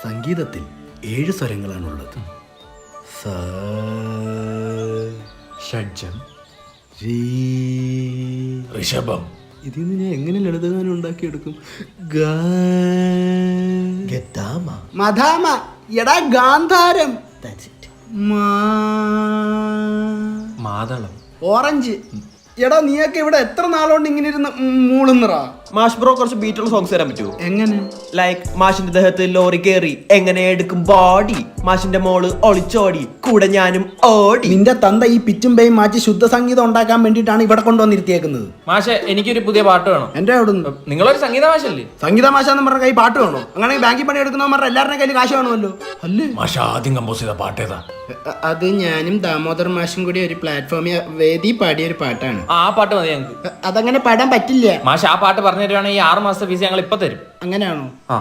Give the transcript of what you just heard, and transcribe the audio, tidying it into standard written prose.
സംഗീതത്തിൽ 7 സ്വരങ്ങളാണുള്ളത്. സ, ഷഡ്ജം, രീ, ഋഷഭം. ഇതിൽ നിന്ന് ഞാൻ എങ്ങനെ ലളിതഗാനം ഉണ്ടാക്കിയെടുക്കും? ഗ, ഗദാമ, മധാമ, എടാ ഗാന്ധാരം, മാ, മാതളം. ഓറഞ്ച്. എടാ നീയൊക്കെ ഇവിടെ എത്ര നാളുകൊണ്ട് ഇങ്ങനെ ഇരുന്ന് മൂളുന്നറാ? മാഷ് ബ്രോ കുറച്ച് ബീറ്റുള്ള സോങ്സ് തരാൻ പറ്റുമോ? എങ്ങനെ? ലൈക്ക് മാഷിന്റെ ദേഹത്ത് ലോറി കേറി എങ്ങനെ എടുക്കും ബോഡി, മാഷിന്റെ മോള് ഒളിച്ചോടി കൂടെ ഞാനും ഓടി. നിന്റെ തന്ത ഈ പിച്ചും പേയും മാറ്റി ശുദ്ധ സംഗീതം ഉണ്ടാക്കാൻ വേണ്ടിയിട്ടാണ് ഇവിടെ കൊണ്ടുവന്നിരുത്തിയേക്കുന്നത്. മാഷെ എനിക്കൊരു പുതിയ പാട്ട് വേണം. എന്റെ അവിടെ നിന്ന് നിങ്ങളൊരു സംഗീത മാഷല്ലേ? സംഗീത മാഷാന്ന് പറഞ്ഞ കൈ പാട്ട് വേണോ? അങ്ങനെ ബാങ്കിൽ പണി എടുക്കുന്നവന്മാരുടെ എല്ലാവരുടെയും കയ്യിൽ കാശ് വേണമല്ലോ അല്ലേ? മാഷ ആദ്യം കമ്പോസ് ചെയ്ത പാട്ടേതാ? അത് ഞാനും ദാമോദർ മാഷും കൂടി ഒരു പ്ലാറ്റ്ഫോമിൽ വേദി പാടിയ ഒരു പാട്ടാണ്. ആ പാട്ട് മതി ഞങ്ങൾക്ക്. അതങ്ങനെ പാടാൻ പറ്റില്ല. മാഷ് ആ പാട്ട് പറഞ്ഞു തരുവാണെങ്കിൽ 6 മാസത്തെ ഫീസ് ഞങ്ങൾ ഇപ്പൊ തരും. അങ്ങനെയാണോ? ആ